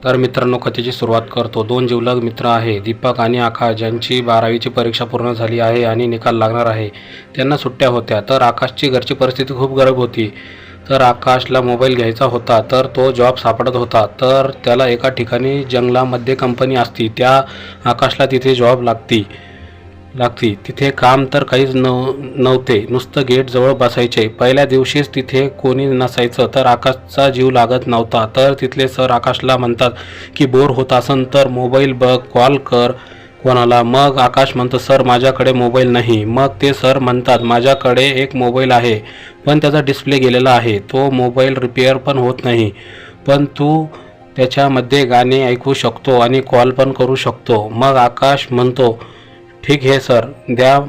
तर मित्रांनो, कथेची सुरुवात करतो. दोन जिवलग मित्र आहे, दीपक आणि आकाश, ज्यांची 12वीची परीक्षा पूर्ण झाली आहे आणि निकाल लागणार आहे. त्यांना सुट्ट्या होत्या. तर आकाशची घरची परिस्थिती खूप गरीब होती. तर आकाशला मोबाईल घ्यायचा होता. तर तो जॉब सापडत होता. तर त्याला एका ठिकाणी जंगलामध्ये कंपनी असती. त्या आकाशला तिथे जॉब लागती. तिथे काम तर काहीच नव्हते, नुसतं गेट जवळ बसायचे. पहिल्या दिवशीच तिथे कोणी नसायचं. तर आकाशचा जीव लागत नव्हता. तर तिथले सर आकाशला म्हणतात की बोर होत असन तर मोबाईल बघ, कॉल कर कोणाला. मग आकाश म्हणतो, सर माझ्याकडे मोबाईल नाही. मग ते सर म्हणतात, माझ्याकडे एक मोबाईल आहे, पण त्याचा डिस्प्ले गेलेला आहे. तो मोबाईल रिपेअर पण होत नाही, पण तू त्याच्यामध्ये गाणे ऐकू शकतो आणि कॉल पण करू शकतो. मग आकाश म्हणतो, ठीक आहे सर, द्या.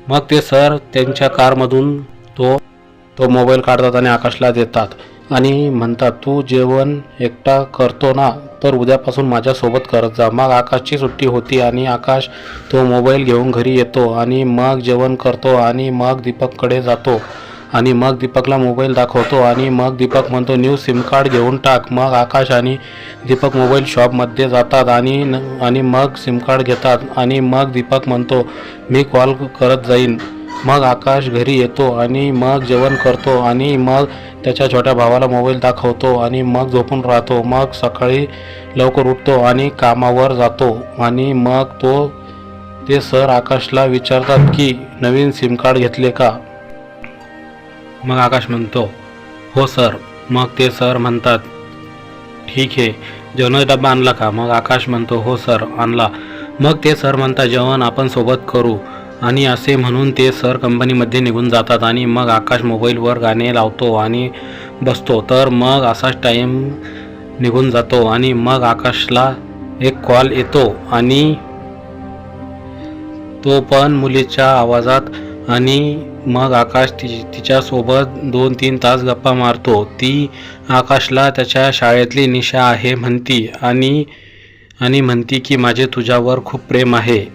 मग ते सर त्यांच्या कारमधून तो मोबाईल काढतात आणि आकाशला देतात आणि म्हणतात, तू जेवण एकटा करतो ना, तर उद्यापासून माझ्यासोबत करत जा. मग आकाशची सुट्टी होती आणि आकाश तो मोबाईल घेऊन घरी येतो आणि मग जेवण करतो आणि मग दीपककडे जातो आणि मग दीपकला मोबाईल दाखवतो आणि मग दीपक म्हणतो, न्यू सिम कार्ड घेऊन टाक. मग आकाश आणि दीपक मोबाईल शॉपमध्ये जातात आणि मग सिम कार्ड घेतात आणि मग दीपक म्हणतो, मी कॉल करत जाईन. मग आकाश घरी येतो आणि मग जेवण करतो आणि मग त्याच्या छोट्या भावाला मोबाईल दाखवतो आणि मग झोपून राहतो. मग सकाळी लवकर उठतो आणि कामावर जातो आणि मग ते सर आकाशला विचारतात की नवीन सिम कार्ड घेतले का. मग आकाश म्हणतो, हो सर. मग ते सर म्हणतात, ठीक आहे, जेवणाचा डबा आणला का. मग आकाश म्हणतो, हो सर, आणला. मग ते सर म्हणतात, जेवण आपण सोबत करू. आणि असे म्हणून ते सर कंपनीमध्ये निघून जातात आणि मग आकाश मोबाईलवर गाणे लावतो आणि बसतो. तर मग असाच टाईम निघून जातो आणि मग आकाशला एक कॉल येतो आणि तो पण मुलीच्या आवाजात. आणि मग आकाश तिच्यासोबत 2-3 तास गप्पा मारतो. ती आकाशला त्याच्या शाळेतली निशा आहे म्हणती आणि म्हणती की माझे तुझ्यावर खूप प्रेम आहे.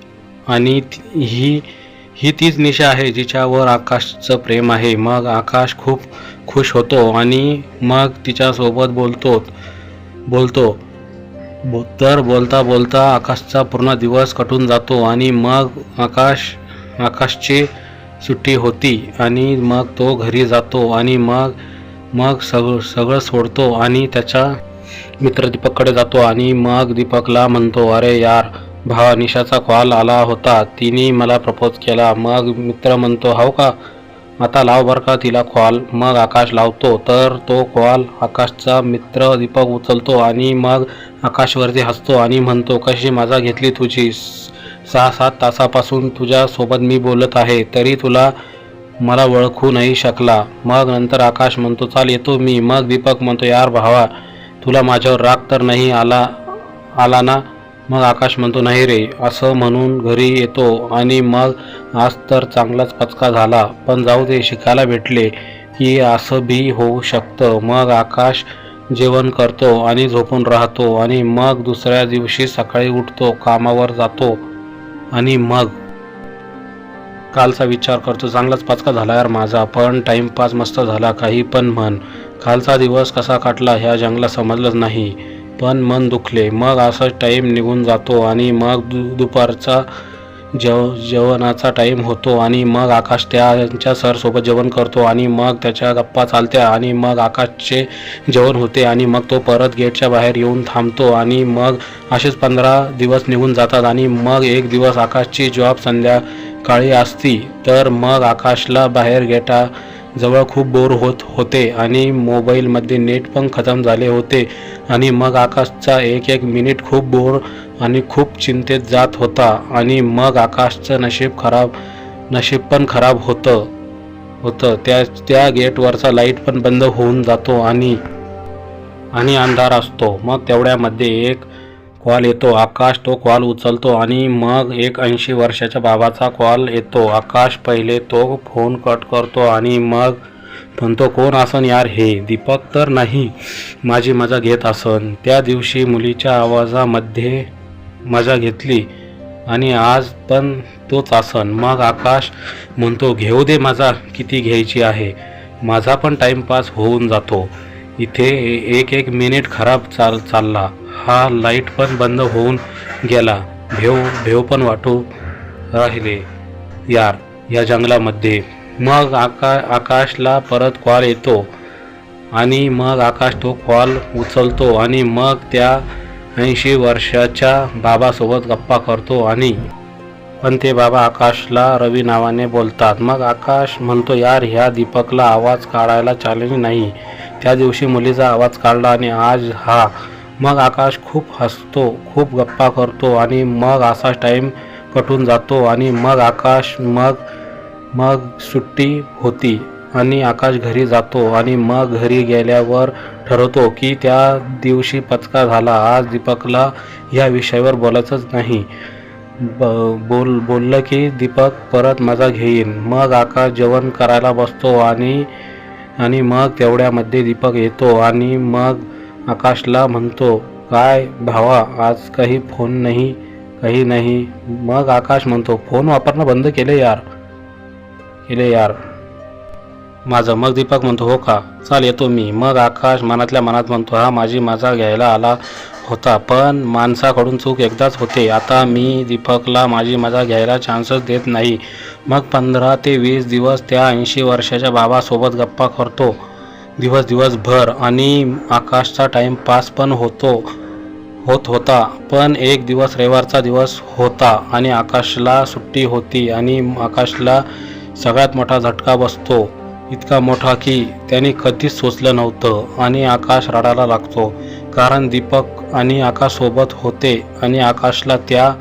आणि ही तीच निशा आहे जिच्यावर आकाशचं प्रेम आहे. मग आकाश खूप खुश होतो आणि मग तिच्यासोबत बोलतो. तर बोलता बोलता आकाशचा पूर्ण दिवस कटून जातो आणि मग आकाशची सुट्टी होती आणि मग तो घरी जातो आणि मग सगळं सोडतो आणि त्याच्या मित्र दीपककडे जातो आणि मग दीपकला म्हणतो, अरे यार भावा, निशाचा कॉल आला होता, तिने मला प्रपोज केला. मग मित्र म्हणतो, हो का, आता लाव बरं का तिला कॉल. मग आकाश लावतो. तर तो कॉल आकाशचा मित्र दीपक उचलतो आणि मग आकाशवरती हसतो आणि म्हणतो, कशी मजा घेतली तुझी. 6-7 तासापासून तुझ्यासोबत मी बोलत आहे, तरी तुला मला ओळखू नाही शकला. मग नंतर आकाश म्हणतो, चाल येतो मी. मग दीपक म्हणतो, यार भावा, तुला माझ्यावर राग तर नाही आला ना. मग आकाश म्हणतो, नाही रे. असं म्हणून घरी येतो आणि मग आज तर चांगलाच पचका झाला, पण जाऊ दे, शिकायला भेटले की असं बी होऊ शकतं. मग आकाश जेवण करतो आणि झोपून राहतो आणि मग दुसऱ्या दिवशी सकाळी उठतो, कामावर जातो आणि मग कालचा विचार करतो, चांगलाच पचका झाला यार माझा, पण टाईमपास मस्त झाला. काही पण म्हण, कालचा दिवस कसा काटला ह्या जंगला समजलंच नाही, पण मन दुखले. मग असाच टाईम निघून जातो आणि मग दुपारचा जेवणाचा टाईम होतो आणि मग आकाश त्यांच्या सरसोबत जेवण करतो आणि मग त्याच्या गप्पा चालत्या आणि मग आकाशचे जेवण होते आणि मग तो परत गेटच्या बाहेर येऊन थांबतो आणि मग असेच 15 दिवस निघून जातात आणि मग एक दिवस आकाशची जॉब संध्याकाळी असती. तर मग आकाशला बाहेर गेटाजवळ खूप बोर होते आणि मोबाईलमध्ये नेट पण खतम झाले होते आणि मग आकाशचा एक मिनिट खूप बोर आणि खूप चिंतेत जात होता आणि मग आकाशचं नशीब पण खराब होतं. त्या गेटवरचा लाईट पण बंद होऊन जातो आणि अंधार असतो. मग तेवढ्यामध्ये एक कॉल येतो. आकाश तो कॉल उचलतो आणि मग एक 80 वर्षाच्या बाबाचा कॉल येतो. आकाश पहिले तो फोन कट करतो आणि मग म्हणतो, कोण असन यार हे, दीपक तर नाही, माझी मजा घेत असन. त्या दिवशी मुलीच्या आवाजामध्ये मजा घेतली आणि आज पण तोच असन. मग आकाश म्हणतो, घेऊ दे मजा, किती घ्यायची आहे, माझा पण टाईमपास होऊन जातो. इथे एक मिनिट खराब चालला हा लाईट पण बंद होऊन गेला. भेव पण वाटू राहिले यार या जंगलामध्ये. मग आकाशला परत कॉल येतो आणि मग आकाश तो कॉल उचलतो आणि मग त्या 80 वर्षाच्या बाबासोबत गप्पा करतो. आणि पण ते बाबा आकाशला रवी नावाने बोलतात. मग आकाश म्हणतो, यार ह्या दीपकला आवाज काढायला चॅलेंज नाही. त्या दिवशी मुलीचा आवाज काढला आणि आज हा. मग आकाश खूप हसतो, खूप गप्पा करतो आणि मग असाच टाईम कटून जातो. आणि मग सुट्टी होती आणि आकाश घरी जातो. आणि मग घरी गेल्यावर ठरवतो की त्या दिवशी पचका झाला, आज दीपकला या विषयावर बोलायचंच नाही. बोललं की दीपक परत मजा घेईन. मग आकाश जेवण करायला बसतो आणि मग तेवढ्यामध्ये दीपक येतो आणि मग आकाशला म्हणतो, काय भावा आज काही फोन नाही, काही नाही. मग आकाश म्हणतो, फोन वापरणं बंद केले यार माझं. मग दीपक म्हणतो, हो का, चाल येतो मी. मग आकाश मनातल्या मनात म्हणतो, हा माझी मजा घ्यायला आला होता, पण माणसाकडून चूक एकदाच होते. आता मी दीपकला माझी मजा घ्यायला चान्सच देत नाही. मग 15 ते 20 दिवस त्या 80 वर्षाच्या बाबासोबत गप्पा करतो दिवसभर. आणि आकाशचा टाईमपास पण होत होता. पण एक दिवस रविवारचा दिवस होता आणि आकाशला सुट्टी होती. आणि आकाशला सगळ्यात मोठा झटका बसतो, इतका मोठा की त्याने कधीच सोचलं नव्हतं. आणि आकाश रडायला लागतो, कारण दीपक आणि आकाश सोबत होते आणि आकाशला त्या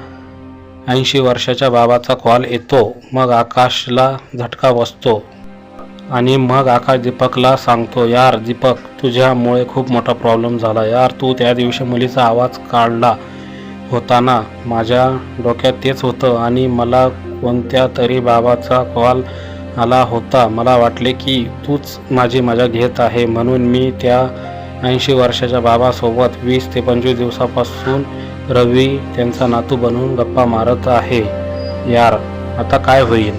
80 वर्षाच्या बाबाचा कॉल येतो. मग आकाशला झटका बसतो आणि मग आकाश दीपकला सांगतो, यार दीपक, तुझ्यामुळे खूप मोठा प्रॉब्लेम झाला यार. तू त्या दिवशी मुलीचा आवाज काढला होता ना, माझ्या डोक्यात तेच होतं आणि मला कोणत्या तरी बाबाचा कॉल आला होता. मला वाटले की तूच माझी मजा घेत आहे, म्हणून मी त्या 80 वर्षाच्या बाबासोबत 20 ते 25 दिवसापासून रवी त्यांचा नातू बनवून गप्पा मारत आहे. यार आता काय होईल.